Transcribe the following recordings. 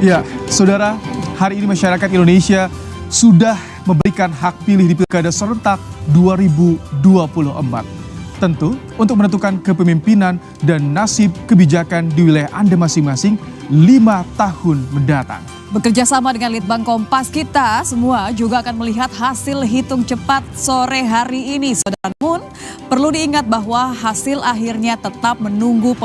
Ya, saudara, hari ini masyarakat Indonesia sudah memberikan hak pilih di Pilkada serentak 2024. Tentu untuk menentukan kepemimpinan dan nasib kebijakan di wilayah Anda masing-masing 5 tahun mendatang. Bekerja sama dengan Litbang Kompas, kita semua juga akan melihat hasil hitung cepat sore hari ini. Saudara, namun perlu diingat bahwa hasil akhirnya tetap menunggu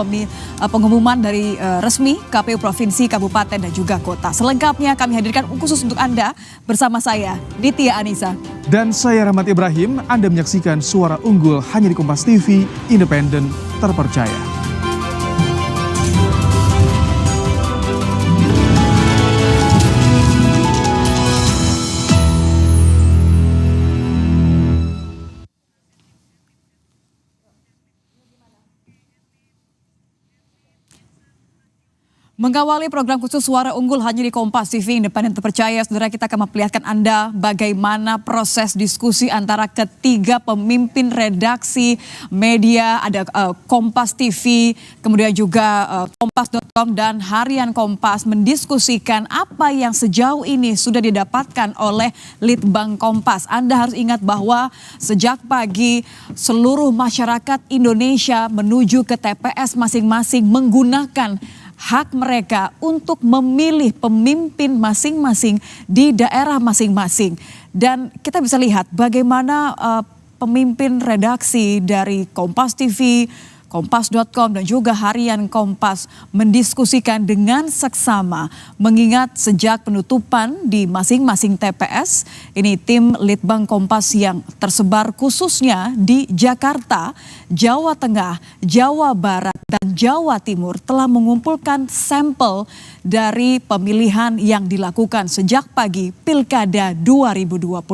pengumuman dari resmi KPU Provinsi, Kabupaten, dan juga Kota. Selengkapnya kami hadirkan khusus untuk Anda bersama saya, Nitya Anissa. Dan saya Rahmat Ibrahim, Anda menyaksikan Suara Unggul hanya di Kompas TV, independen, terpercaya. Mengawali program khusus Suara Unggul hanya di Kompas TV, independen terpercaya, saudara, kita akan memperlihatkan Anda bagaimana proses diskusi antara ketiga pemimpin redaksi media, ada Kompas TV, kemudian juga Kompas.com dan Harian Kompas, mendiskusikan apa yang sejauh ini sudah didapatkan oleh Litbang Kompas. Anda harus ingat bahwa sejak pagi seluruh masyarakat Indonesia menuju ke TPS masing-masing menggunakan hak mereka untuk memilih pemimpin masing-masing di daerah masing-masing. Dan kita bisa lihat bagaimana pemimpin redaksi dari Kompas TV, Kompas.com dan juga Harian Kompas mendiskusikan dengan seksama, mengingat sejak penutupan di masing-masing TPS, ini tim Litbang Kompas yang tersebar khususnya di Jakarta, Jawa Tengah, Jawa Barat, dan Jawa Timur telah mengumpulkan sampel dari pemilihan yang dilakukan sejak pagi Pilkada 2024.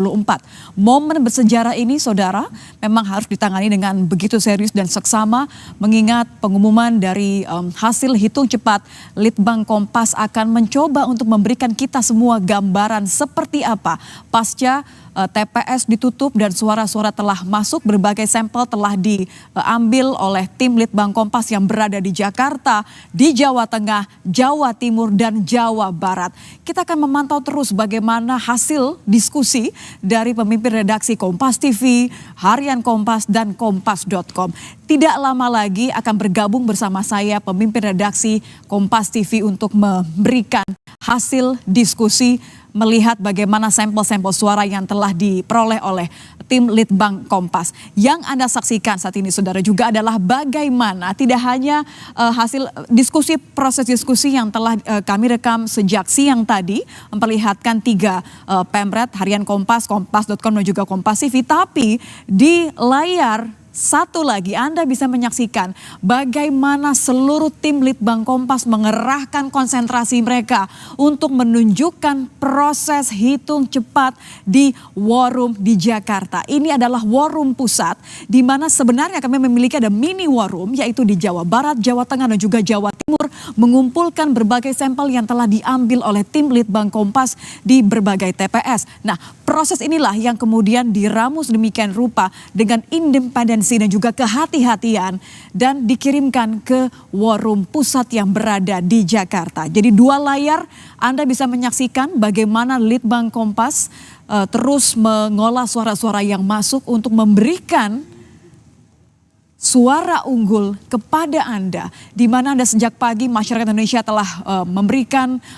Momen bersejarah ini, saudara, memang harus ditangani dengan begitu serius dan seksama, mengingat pengumuman dari hasil hitung cepat. Litbang Kompas akan mencoba untuk memberikan kita semua gambaran seperti apa pasca TPS ditutup dan suara-suara telah masuk, berbagai sampel telah diambil oleh tim Litbang Kompas yang berada di Jakarta, di Jawa Tengah, Jawa Timur, dan Jawa Barat. Kita akan memantau terus bagaimana hasil diskusi dari pemimpin redaksi Kompas TV, Harian Kompas, dan Kompas.com. Tidak lama lagi akan bergabung bersama saya pemimpin redaksi Kompas TV untuk memberikan hasil diskusi, melihat bagaimana sampel-sampel suara yang telah diperoleh oleh tim Litbang Kompas. Yang Anda saksikan saat ini, saudara, juga adalah bagaimana tidak hanya hasil diskusi, proses diskusi yang telah kami rekam sejak siang tadi, memperlihatkan tiga pemret, Harian Kompas, Kompas.com dan juga Kompas TV, tapi di layar satu lagi Anda bisa menyaksikan bagaimana seluruh tim Litbang Kompas mengerahkan konsentrasi mereka untuk menunjukkan proses hitung cepat di War Room di Jakarta. Ini adalah War Room pusat, di mana sebenarnya kami memiliki ada mini War Room, yaitu di Jawa Barat, Jawa Tengah, dan juga Jawa Timur, mengumpulkan berbagai sampel yang telah diambil oleh tim Litbang Kompas di berbagai TPS. Nah, proses inilah yang kemudian diramus demikian rupa dengan independensi dan juga kehati-hatian dan dikirimkan ke War Room pusat yang berada di Jakarta. Jadi dua layar Anda bisa menyaksikan bagaimana Litbang Kompas terus mengolah suara-suara yang masuk untuk memberikan suara unggul kepada Anda, di mana Anda sejak pagi masyarakat Indonesia telah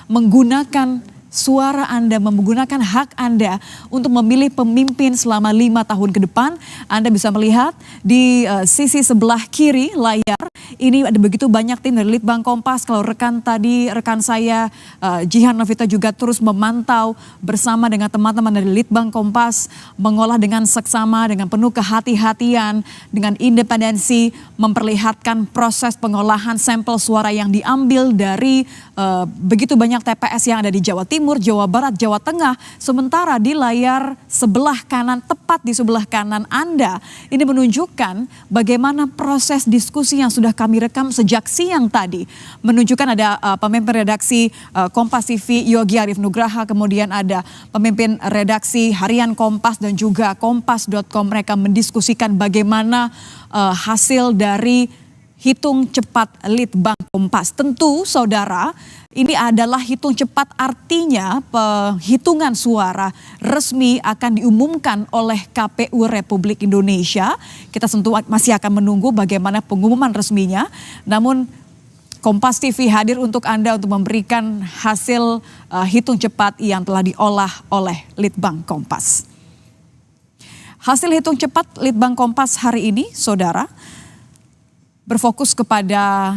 menggunakan suara Anda, menggunakan hak Anda untuk memilih pemimpin selama 5 tahun ke depan. Anda bisa melihat di sisi sebelah kiri layar, ini ada begitu banyak tim dari Litbang Kompas. Kalau rekan saya Jihan Novita juga terus memantau bersama dengan teman-teman dari Litbang Kompas, mengolah dengan seksama, dengan penuh kehati-hatian, dengan independensi, memperlihatkan proses pengolahan sampel suara yang diambil dari begitu banyak TPS yang ada di Jawa Timur, Jawa Barat, Jawa Tengah. Sementara di layar sebelah kanan, tepat di sebelah kanan Anda, ini menunjukkan bagaimana proses diskusi yang sudah kami rekam sejak siang tadi. Menunjukkan ada pemimpin redaksi Kompas TV Yogi Arif Nugraha, kemudian ada pemimpin redaksi Harian Kompas dan juga Kompas.com. Mereka mendiskusikan bagaimana hasil dari hitung cepat Litbang Kompas. Tentu saudara, ini adalah hitung cepat, artinya penghitungan suara resmi akan diumumkan oleh KPU Republik Indonesia. Kita tentu masih akan menunggu bagaimana pengumuman resminya. Namun Kompas TV hadir untuk Anda untuk memberikan hasil hitung cepat yang telah diolah oleh Litbang Kompas. Hasil hitung cepat Litbang Kompas hari ini, saudara, berfokus kepada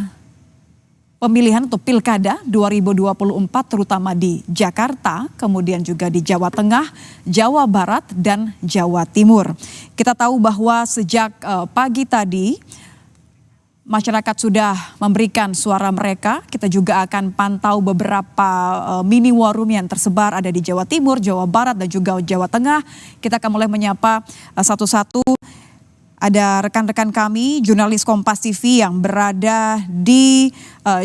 pemilihan atau pilkada 2024 terutama di Jakarta, kemudian juga di Jawa Tengah, Jawa Barat, dan Jawa Timur. Kita tahu bahwa sejak pagi tadi masyarakat sudah memberikan suara mereka. Kita juga akan pantau beberapa mini war room yang tersebar ada di Jawa Timur, Jawa Barat, dan juga Jawa Tengah. Kita akan mulai menyapa satu-satu. Ada rekan-rekan kami, jurnalis Kompas TV yang berada di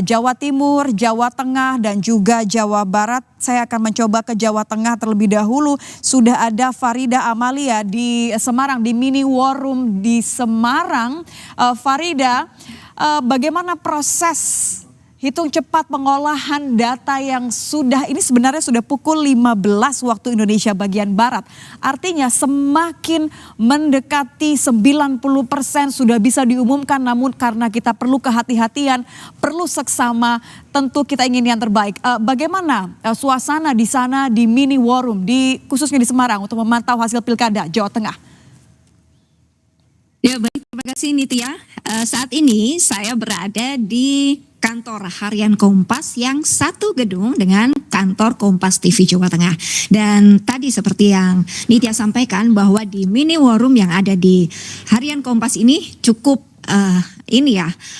Jawa Timur, Jawa Tengah, dan juga Jawa Barat. Saya akan mencoba ke Jawa Tengah terlebih dahulu. Sudah ada Farida Amalia di Semarang, di mini war room di Semarang. Farida, bagaimana proses hitung cepat pengolahan data yang ini sebenarnya sudah pukul 15 waktu Indonesia bagian Barat. Artinya semakin mendekati 90% sudah bisa diumumkan, namun karena kita perlu kehati-hatian, perlu seksama, tentu kita ingin yang terbaik. Bagaimana suasana di sana di mini war room, khususnya di Semarang untuk memantau hasil pilkada Jawa Tengah? Ya baik, terima kasih Nitya. Saat ini saya berada di kantor harian Kompas yang satu gedung dengan kantor Kompas TV Jawa Tengah. Dan tadi seperti yang Nitya sampaikan bahwa di mini war room yang ada di harian Kompas ini cukup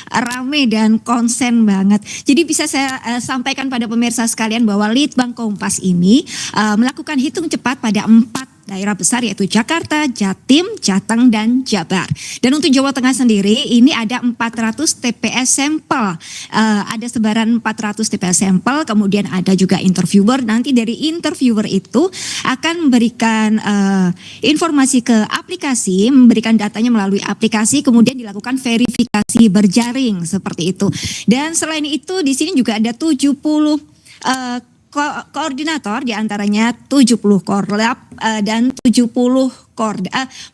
rame dan konsen banget. Jadi bisa saya sampaikan pada pemirsa sekalian bahwa Litbang Kompas ini melakukan hitung cepat pada 4 daerah besar yaitu Jakarta, Jatim, Jateng, dan Jabar. Dan untuk Jawa Tengah sendiri ini ada 400 TPS sampel. Ada sebaran 400 TPS sampel, kemudian ada juga interviewer. Nanti dari interviewer itu akan memberikan informasi ke aplikasi, memberikan datanya melalui aplikasi, kemudian dilakukan verifikasi berjaring seperti itu. Dan selain itu di sini juga ada 70 koordinator, diantaranya 70 korlap dan 70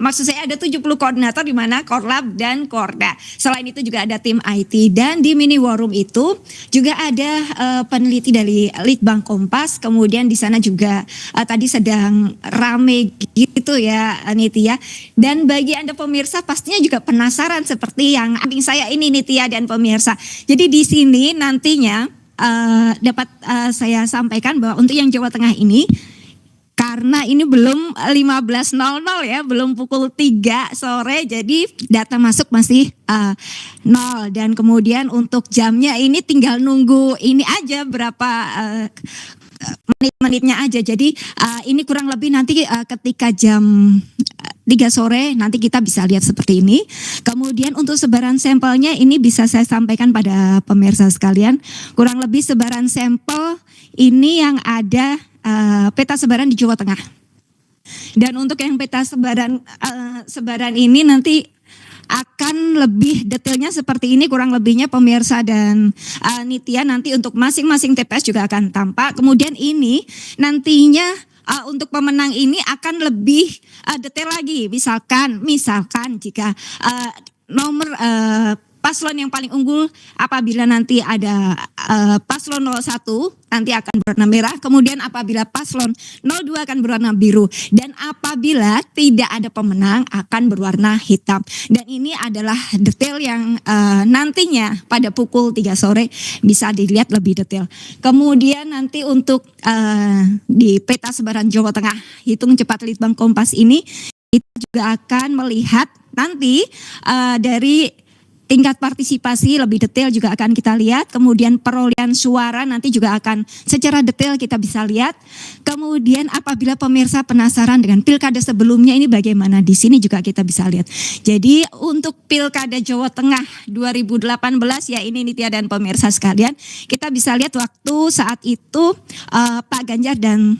maksud saya ada 70 koordinator di mana korlap dan korda. Selain itu juga ada tim IT, dan di mini war room itu juga ada peneliti dari Litbang Kompas. Kemudian di sana juga tadi sedang rame gitu ya Nitya. Dan bagi Anda pemirsa pastinya juga penasaran seperti yang samping saya ini Nitya dan pemirsa. Jadi di sini nantinya dapat saya sampaikan bahwa untuk yang Jawa Tengah ini, karena ini belum 15.00 ya, belum pukul 3 sore, jadi data masuk masih 0. Dan kemudian untuk jamnya ini tinggal nunggu ini aja berapa menit-menitnya aja. Jadi ini kurang lebih nanti ketika jam 3 sore nanti kita bisa lihat seperti ini. Kemudian untuk sebaran sampelnya ini bisa saya sampaikan pada pemirsa sekalian. Kurang lebih sebaran sampel ini yang ada peta sebaran di Jawa Tengah. Dan untuk yang peta sebaran ini nanti akan lebih detailnya seperti ini kurang lebihnya pemirsa dan Nitya, nanti untuk masing-masing TPS juga akan tampak. Kemudian ini nantinya untuk pemenang ini akan lebih detail lagi. Misalkan jika nomor paslon yang paling unggul apabila nanti ada paslon 01 nanti akan berwarna merah, kemudian apabila paslon 02 akan berwarna biru, dan apabila tidak ada pemenang akan berwarna hitam. Dan ini adalah detail yang nantinya pada pukul 3 sore bisa dilihat lebih detail. Kemudian nanti untuk di peta sebaran Jawa Tengah hitung cepat Litbang Kompas ini kita juga akan melihat nanti dari tingkat partisipasi lebih detail juga akan kita lihat. Kemudian perolehan suara nanti juga akan secara detail kita bisa lihat. Kemudian apabila pemirsa penasaran dengan pilkada sebelumnya ini bagaimana, di sini juga kita bisa lihat. Jadi untuk pilkada Jawa Tengah 2018 ya ini Nitya dan pemirsa sekalian, kita bisa lihat waktu saat itu Pak Ganjar dan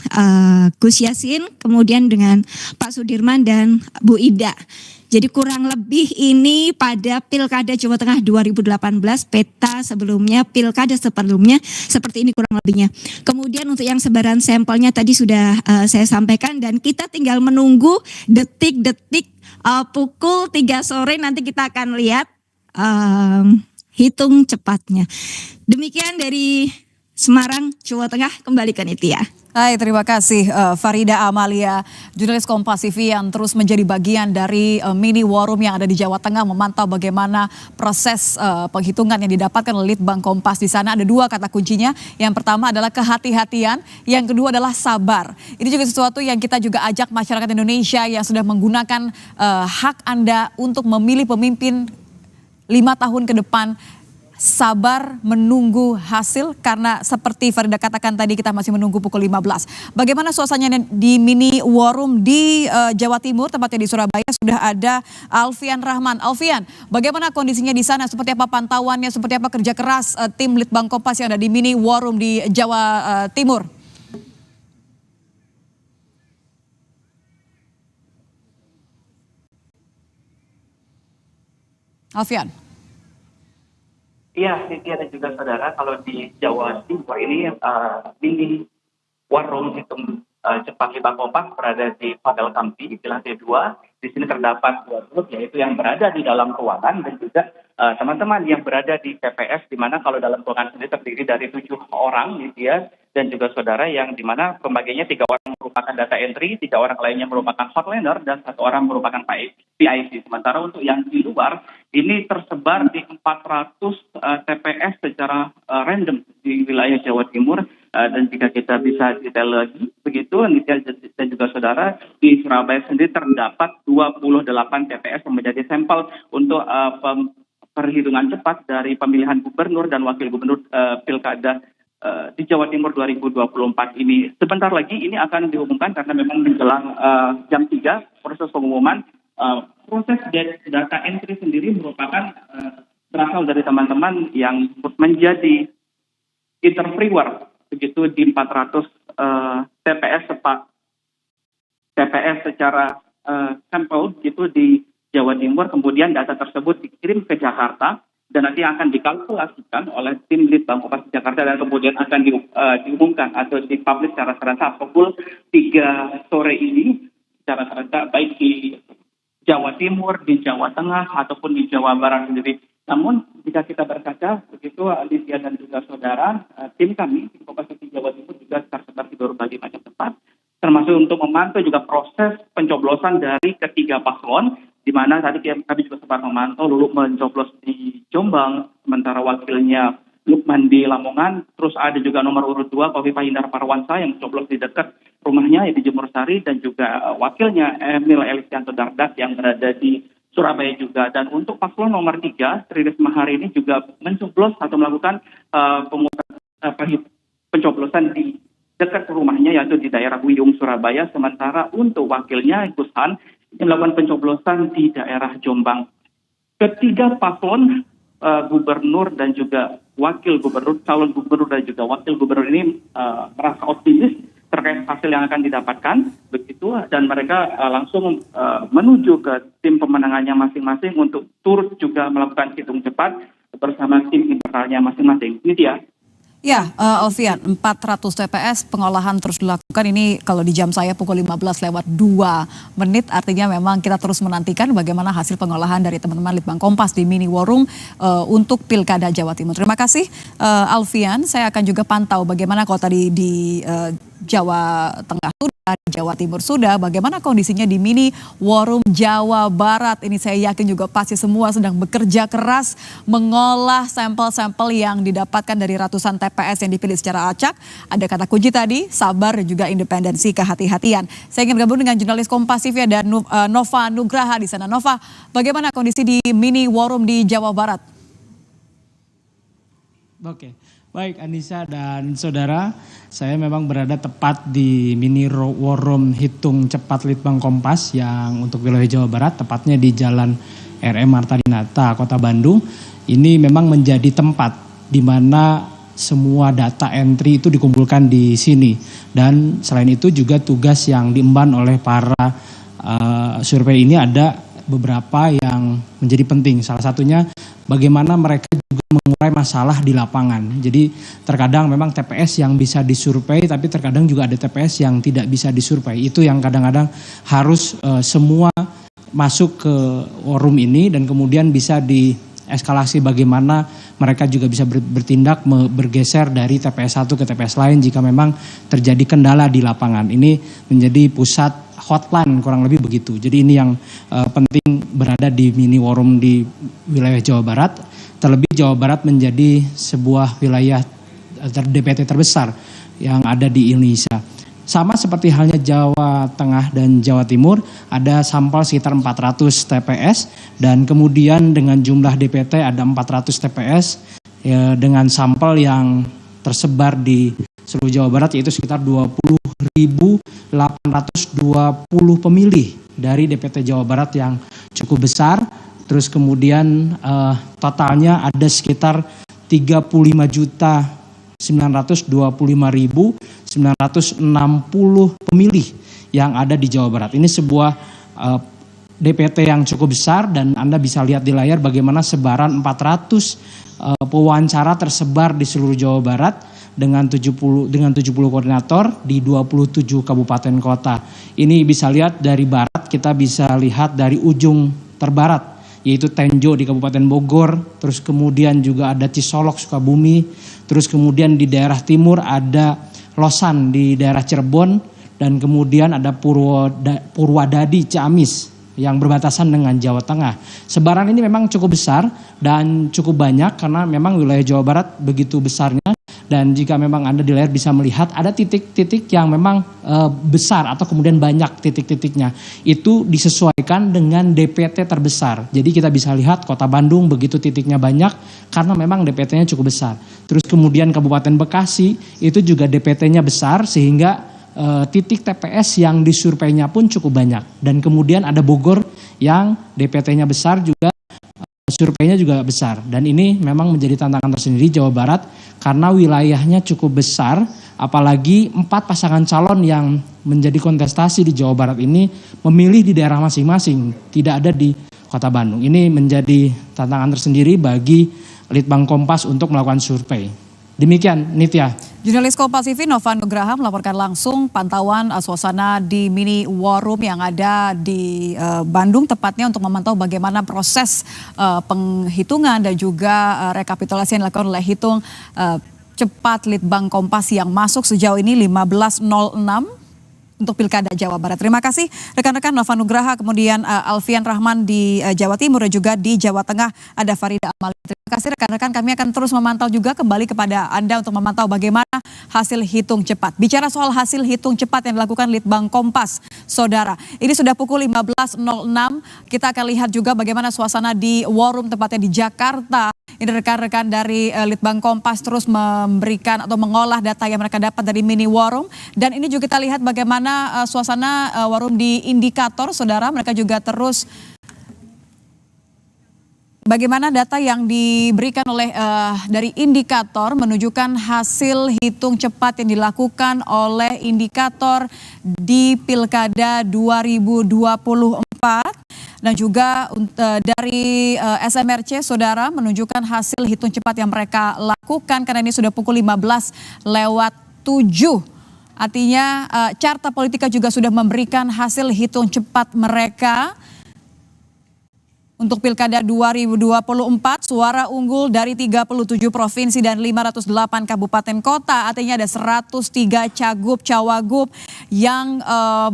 Gus Yassin, kemudian dengan Pak Sudirman dan Bu Ida. Jadi kurang lebih ini pada Pilkada Jawa Tengah 2018, peta sebelumnya, Pilkada sebelumnya seperti ini kurang lebihnya. Kemudian untuk yang sebaran sampelnya tadi sudah saya sampaikan, dan kita tinggal menunggu detik-detik pukul 3 sore nanti kita akan lihat hitung cepatnya. Demikian dari Semarang, Jawa Tengah, kembali ke Nitya. Hai, terima kasih Farida Amalia, jurnalis Kompas TV yang terus menjadi bagian dari mini war room yang ada di Jawa Tengah, memantau bagaimana proses penghitungan yang didapatkan oleh Litbang Kompas di sana. Ada 2 kata kuncinya. Yang pertama adalah kehati-hatian, yang kedua adalah sabar. Ini juga sesuatu yang kita juga ajak masyarakat Indonesia yang sudah menggunakan hak Anda untuk memilih pemimpin 5 tahun ke depan. Sabar menunggu hasil, karena seperti Farida katakan tadi kita masih menunggu pukul 15. Bagaimana suasananya di mini war room di Jawa Timur, tempatnya di Surabaya? Sudah ada Alfian Rahman. Alfian, bagaimana kondisinya di sana? Seperti apa pantauannya? Seperti apa kerja keras tim Litbang Kompas yang ada di mini war room di Jawa Timur? Alfian. Iya, Nitya dan juga saudara, kalau di Jawa Timur ini mini war room hitung cepat Litbang Kompas berada di Hotel Kampi di lantai 2. Di sini terdapat 2 grup, yaitu yang berada di dalam ruangan dan juga teman-teman yang berada di TPS, di mana kalau dalam ruangan sendiri terdiri dari 7 orang, Nitya dan juga saudara, yang di mana pembagiannya 3 orang merupakan data entry, 3 orang lainnya merupakan hotliner, dan 1 orang merupakan PIC. Sementara untuk yang di luar ini tersebar di 400 TPS secara random di wilayah Jawa Timur. Dan jika kita bisa detail lagi begitu, Nitya dan juga saudara, di Surabaya sendiri terdapat 28 TPS yang menjadi sampel untuk perhitungan cepat dari pemilihan gubernur dan wakil gubernur Pilkada di Jawa Timur 2024 ini. Sebentar lagi ini akan diumumkan karena memang menjelang jam 3 proses pengumuman. Proses data entry sendiri merupakan berasal dari teman-teman yang menjadi interviewer begitu di 400 TPS secara sampel gitu di Jawa Timur. Kemudian data tersebut dikirim ke Jakarta dan nanti akan dikalkulasikan oleh tim Litbang Kompas di Jakarta, dan kemudian akan diumumkan atau dipublish secara serentak pukul 3 sore ini secara serentak, baik di Jawa Timur, di Jawa Tengah ataupun di Jawa Barat sendiri. Namun jika kita berkaca begitu, Alicia dan juga saudara, tim kami tim Kompas TV Jawa Timur juga tersebar di berbagai macam tempat, termasuk untuk memantau juga proses pencoblosan dari ketiga paslon, di mana tadi kami juga sempat memantau Lulu mencoblos di Jombang, sementara wakilnya Lukman di Lamongan. Terus ada juga nomor urut 2 Khofifah Indar Parawansa yang mencoblos di dekat rumahnya di Jemur Sari, dan juga wakilnya Emil Elisianto Dardak yang berada di Surabaya juga. Dan untuk paslon nomor 3 Tri Risma hari ini juga mencoblos atau melakukan pencoblosan di dekat rumahnya, yaitu di daerah Wiyung, Surabaya. Sementara untuk wakilnya Gus Han melakukan pencoblosan di daerah Jombang. Ketiga paslon gubernur dan juga wakil gubernur, calon gubernur dan juga wakil gubernur ini merasa optimis terkait hasil yang akan didapatkan begitu, dan mereka langsung menuju ke tim pemenangannya masing-masing untuk turut juga melakukan hitung cepat bersama tim internalnya masing-masing. Ini dia. Ya, Alfian, 400 TPS pengolahan terus dilakukan. Ini kalau di jam saya pukul 15:02, artinya memang kita terus menantikan bagaimana hasil pengolahan dari teman-teman Litbang Kompas di mini war room untuk Pilkada Jawa Timur. Terima kasih Alfian. Saya akan juga pantau bagaimana kalau tadi di Jawa Tengah sudah, di Jawa Timur sudah, bagaimana kondisinya di mini war room Jawa Barat. Ini saya yakin juga pasti semua sedang bekerja keras mengolah sampel-sampel yang didapatkan dari ratusan TPS yang dipilih secara acak. Ada kata kunci tadi, sabar dan juga independensi, kehati-hatian. Saya ingin gabung dengan jurnalis Kompas TV dan Nova Nugraha di sana. Nova, bagaimana kondisi di mini war room di Jawa Barat? Oke. Baik Anissa dan saudara, saya memang berada tepat di mini war room hitung cepat Litbang Kompas yang untuk wilayah Jawa Barat, tepatnya di Jalan RM Marta Dinata, Kota Bandung. Ini memang menjadi tempat di mana semua data entry itu dikumpulkan di sini. Dan selain itu juga tugas yang diemban oleh para survei ini ada beberapa yang menjadi penting. Salah satunya bagaimana mereka juga mengurai masalah di lapangan. Jadi terkadang memang TPS yang bisa disurvei, tapi terkadang juga ada TPS yang tidak bisa disurvei. Itu yang kadang-kadang harus semua masuk ke forum ini dan kemudian bisa dieskalasi bagaimana mereka juga bisa bertindak bergeser dari TPS satu ke TPS lain jika memang terjadi kendala di lapangan. Ini menjadi pusat hotline kurang lebih begitu. Jadi ini yang penting berada di mini war room di wilayah Jawa Barat. Terlebih Jawa Barat menjadi sebuah wilayah DPT terbesar yang ada di Indonesia. Sama seperti halnya Jawa Tengah dan Jawa Timur, ada sampel sekitar 400 TPS dan kemudian dengan jumlah DPT ada 400 TPS ya, dengan sampel yang tersebar di seluruh Jawa Barat yaitu sekitar 20.820 pemilih dari DPT Jawa Barat yang cukup besar. Terus kemudian totalnya ada sekitar 35.925.960 pemilih yang ada di Jawa Barat. Ini sebuah DPT yang cukup besar dan Anda bisa lihat di layar bagaimana sebaran 400 pewawancara tersebar di seluruh Jawa Barat dengan 70 koordinator di 27 kabupaten kota. Ini bisa lihat dari barat, kita bisa lihat dari ujung terbarat yaitu Tenjo di Kabupaten Bogor, terus kemudian juga ada Cisolok Sukabumi, terus kemudian di daerah timur ada Losan di daerah Cirebon, dan kemudian ada Purwadadi Ciamis yang berbatasan dengan Jawa Tengah. Sebaran ini memang cukup besar dan cukup banyak karena memang wilayah Jawa Barat begitu besarnya. Dan jika memang Anda di layar bisa melihat ada titik-titik yang memang besar atau kemudian banyak titik-titiknya. Itu disesuaikan dengan DPT terbesar. Jadi kita bisa lihat Kota Bandung begitu titiknya banyak karena memang DPT-nya cukup besar. Terus kemudian Kabupaten Bekasi itu juga DPT-nya besar sehingga titik TPS yang disurveinya pun cukup banyak. Dan kemudian ada Bogor yang DPT-nya besar juga, surveinya juga besar. Dan ini memang menjadi tantangan tersendiri Jawa Barat karena wilayahnya cukup besar, apalagi 4 pasangan calon yang menjadi kontestasi di Jawa Barat ini memilih di daerah masing-masing, tidak ada di Kota Bandung. Ini menjadi tantangan tersendiri bagi Litbang Kompas untuk melakukan survei. Demikian Nitya. Jurnalis Kompas TV Nova Nugraha melaporkan langsung pantauan suasana di mini war room yang ada di Bandung, tepatnya untuk memantau bagaimana proses penghitungan dan juga rekapitulasi yang dilakukan oleh hitung cepat Litbang Kompas yang masuk sejauh ini 15.06 untuk Pilkada Jawa Barat. Terima kasih rekan-rekan Nova Nugraha, kemudian Alfian Rahman di Jawa Timur dan juga di Jawa Tengah ada Farida Amali. Terima kasih rekan-rekan, kami akan terus memantau juga kembali kepada Anda untuk memantau bagaimana hasil hitung cepat. Bicara soal hasil hitung cepat yang dilakukan Litbang Kompas, saudara, ini sudah pukul 15.06. Kita akan lihat juga bagaimana suasana di war room tepatnya di Jakarta. Ini rekan-rekan dari Litbang Kompas terus memberikan atau mengolah data yang mereka dapat dari mini war room. Dan ini juga kita lihat bagaimana suasana war room di Indikator, saudara. Mereka juga terus bagaimana data yang diberikan oleh dari Indikator menunjukkan hasil hitung cepat yang dilakukan oleh Indikator di Pilkada 2024. Dan juga dari SMRC, saudara, menunjukkan hasil hitung cepat yang mereka lakukan karena ini sudah pukul 15.07. Artinya Carta Politika juga sudah memberikan hasil hitung cepat mereka. Untuk Pilkada 2024, suara unggul dari 37 provinsi dan 508 kabupaten kota. Artinya ada 103 cagup, cawagup yang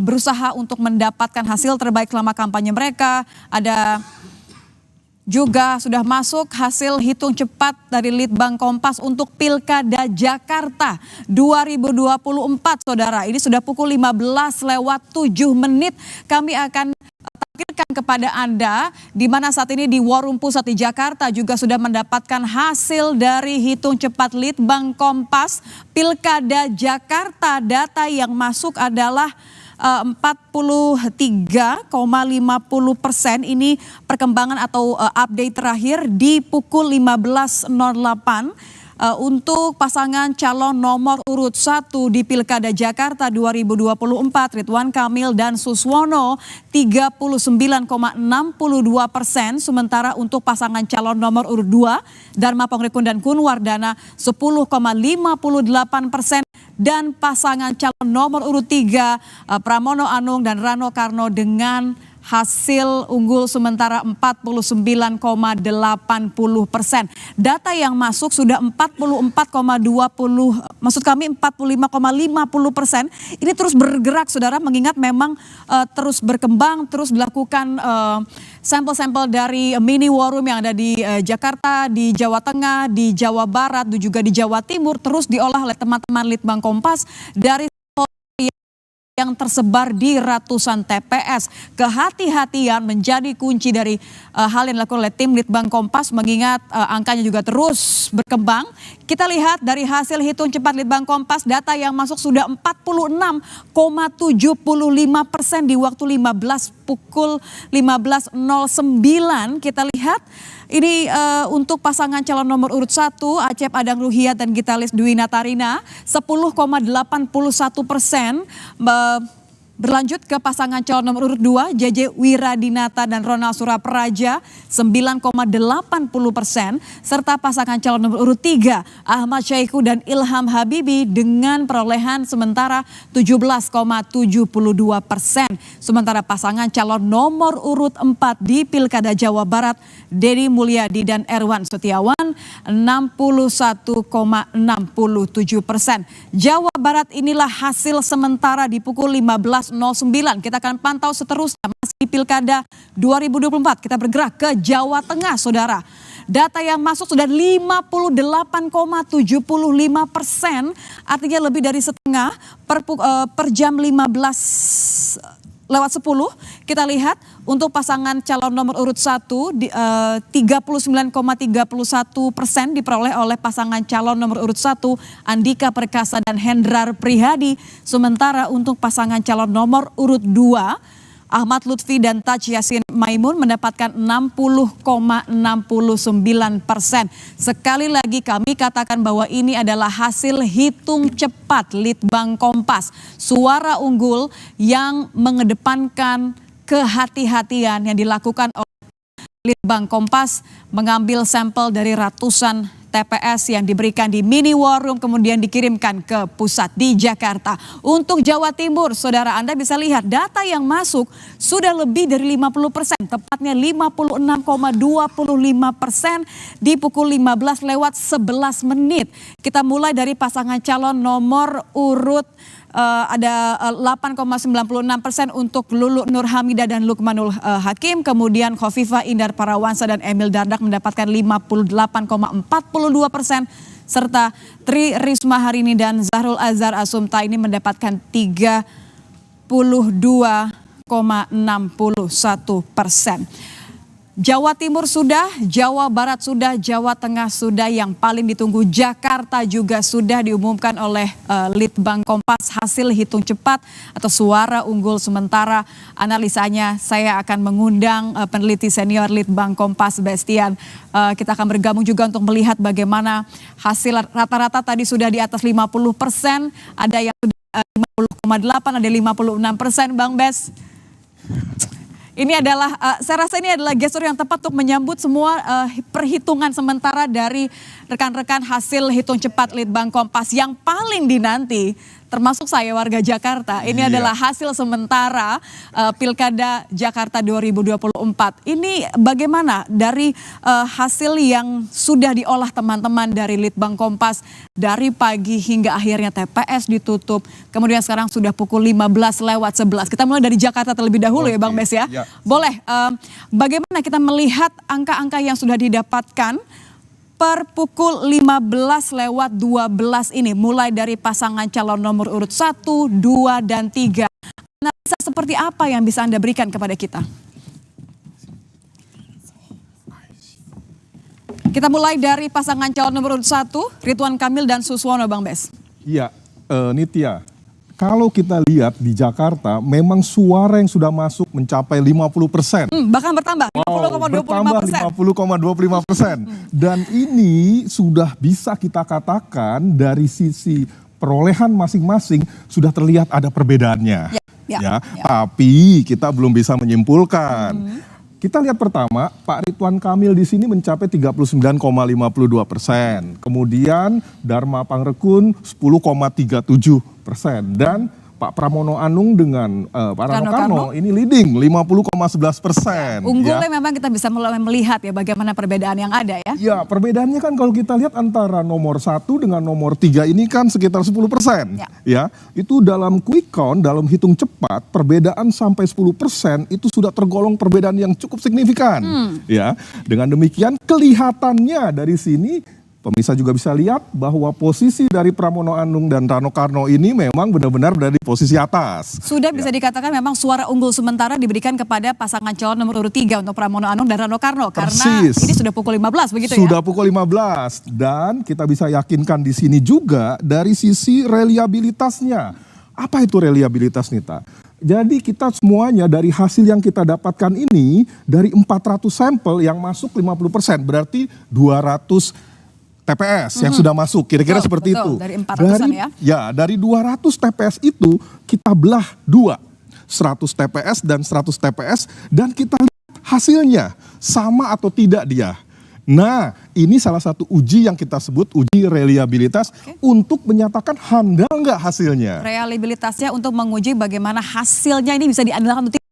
berusaha untuk mendapatkan hasil terbaik selama kampanye mereka. Ada juga sudah masuk hasil hitung cepat dari Litbang Kompas untuk Pilkada Jakarta 2024, saudara. Ini sudah pukul 15.07. Kami akan tampilkan kepada Anda di mana saat ini di War Room Pusat di Jakarta juga sudah mendapatkan hasil dari hitung cepat Litbang Kompas Pilkada Jakarta. Data yang masuk adalah 43,50%. Ini perkembangan atau update terakhir di pukul 15.08. Untuk pasangan calon nomor urut 1 di Pilkada Jakarta 2024, Ridwan Kamil dan Suswono 39,62%, sementara untuk pasangan calon nomor urut 2, Dharma Pongrekun dan Kun Wardana 10,58%, dan pasangan calon nomor urut 3, Pramono Anung dan Rano Karno dengan hasil unggul sementara 49,80%. Data yang masuk sudah 45,50%. Ini terus bergerak, saudara, mengingat memang terus berkembang, terus dilakukan sampel-sampel dari mini war room yang ada di Jakarta, di Jawa Tengah, di Jawa Barat, dan juga di Jawa Timur, terus diolah oleh teman-teman Litbang Kompas dari yang tersebar di ratusan TPS. Kehati-hatian menjadi kunci dari hal yang dilakukan oleh tim Litbang Kompas, mengingat angkanya juga terus berkembang. Kita lihat dari hasil hitung cepat Litbang Kompas, data yang masuk sudah 46,75% di waktu pukul 15.09. Kita lihat ini untuk pasangan calon nomor urut 1, Acep Adang Ruhiat dan Gitalis Dwi Natarina 10,81%. Berlanjut ke pasangan calon nomor urut 2, JJ Wiradinata dan Ronald Surapraja 9,80%, serta pasangan calon nomor urut 3, Ahmad Syaiqo dan Ilham Habibi dengan perolehan sementara 17,72%. Sementara pasangan calon nomor urut 4 di Pilkada Jawa Barat, Dedi Mulyadi dan Erwan Setiawan 61,67%. Jawa Barat inilah hasil sementara di pukul 15.09. Kita akan pantau seterusnya masih di Pilkada 2024. Kita bergerak ke Jawa Tengah, saudara. Data yang masuk sudah 58,75%, artinya lebih dari setengah per jam 15:10. Kita lihat untuk pasangan calon nomor urut 1 39,31% diperoleh oleh pasangan calon nomor urut 1 Andika Perkasa dan Hendrar Prihadi. Sementara untuk pasangan calon nomor urut 2 Ahmad Lutfi dan Taj Yasin Maimun mendapatkan 60,69%. Sekali lagi kami katakan bahwa ini adalah hasil hitung cepat Litbang Kompas. Suara unggul yang mengedepankan kehati-hatian yang dilakukan oleh Litbang Kompas, mengambil sampel dari ratusan TPS yang diberikan di mini war room kemudian dikirimkan ke pusat di Jakarta. Untuk Jawa Timur, saudara, Anda bisa lihat data yang masuk sudah lebih dari 50%, tepatnya 56,25% di pukul 15:11. Kita mulai dari pasangan calon nomor urut ada 8,96% untuk Lulu Nur Hamidah dan Lukmanul Hakim. Kemudian Khofifah Indar Parawansa dan Emil Dardak mendapatkan 58,42%. Serta Tri Risma Harini dan Zahrul Azhar Asumta ini mendapatkan 32,61%. Jawa Timur sudah, Jawa Barat sudah, Jawa Tengah sudah, yang paling ditunggu Jakarta juga sudah diumumkan oleh Litbang Kompas hasil hitung cepat atau suara unggul sementara. Analisanya saya akan mengundang peneliti senior Litbang Kompas Bestian. Kita akan bergabung juga untuk melihat bagaimana hasil rata-rata tadi sudah di atas 50%, ada yang sudah 50,8, ada 56%, Bang Bes. Ini adalah, saya rasa ini adalah gestur yang tepat untuk menyambut semua perhitungan sementara dari rekan-rekan hasil hitung cepat Litbang Kompas yang paling dinanti, termasuk saya warga Jakarta. Ini adalah hasil sementara Pilkada Jakarta 2024. Ini bagaimana dari hasil yang sudah diolah teman-teman dari Litbang Kompas dari pagi hingga akhirnya TPS ditutup. Kemudian sekarang sudah pukul 15:11. Kita mulai dari Jakarta terlebih dahulu ya Bang Bes ya. Boleh, bagaimana kita melihat angka-angka yang sudah didapatkan per pukul 15:12 ini, mulai dari pasangan calon nomor urut 1, 2, dan 3. Analisa seperti apa yang bisa Anda berikan kepada kita? Kita mulai dari pasangan calon nomor urut 1, Ridwan Kamil dan Suswono, Bang Bes. Iya, Nitya. Kalau kita lihat di Jakarta, memang suara yang sudah masuk mencapai 50%. Bahkan bertambah, Bertambah 50,25%. 50,25%. Dan ini sudah bisa kita katakan dari sisi perolehan masing-masing sudah terlihat ada perbedaannya. Ya. Tapi kita belum bisa menyimpulkan. Kita lihat pertama, Pak Ridwan Kamil di sini mencapai 39,52%. Kemudian Dharma Pangrekun 10,37%. Dan Pak Pramono Anung dengan Pak Rano Karno ini leading 50,11%. Unggulnya memang kita bisa mulai melihat ya bagaimana perbedaan yang ada ya. Ya, perbedaannya kan kalau kita lihat antara nomor 1 dengan nomor 3 ini kan sekitar 10%. Ya, itu dalam quick count, dalam hitung cepat, perbedaan sampai 10% itu sudah tergolong perbedaan yang cukup signifikan. Ya, dengan demikian kelihatannya dari sini pemirsa juga bisa lihat bahwa posisi dari Pramono Anung dan Rano Karno ini memang benar-benar berada di posisi atas. Sudah bisa dikatakan memang suara unggul sementara diberikan kepada pasangan calon nomor urut 3 untuk Pramono Anung dan Rano Karno. Karena ini sudah pukul 15 begitu ya? Sudah pukul 15 dan kita bisa yakinkan di sini juga dari sisi reliabilitasnya. Apa itu reliabilitas, Nita? Jadi kita semuanya dari hasil yang kita dapatkan ini dari 400 sampel yang masuk 50%, berarti 200 TPS yang sudah masuk, kira-kira seperti itu. Dari 400-an ya? Ya, dari 200 TPS itu kita belah 2. 100 TPS dan 100 TPS dan kita lihat hasilnya sama atau tidak dia. Nah, ini salah satu uji yang kita sebut uji reliabilitas untuk menyatakan handal nggak hasilnya. Reliabilitasnya untuk menguji bagaimana hasilnya ini bisa diandalkan untuk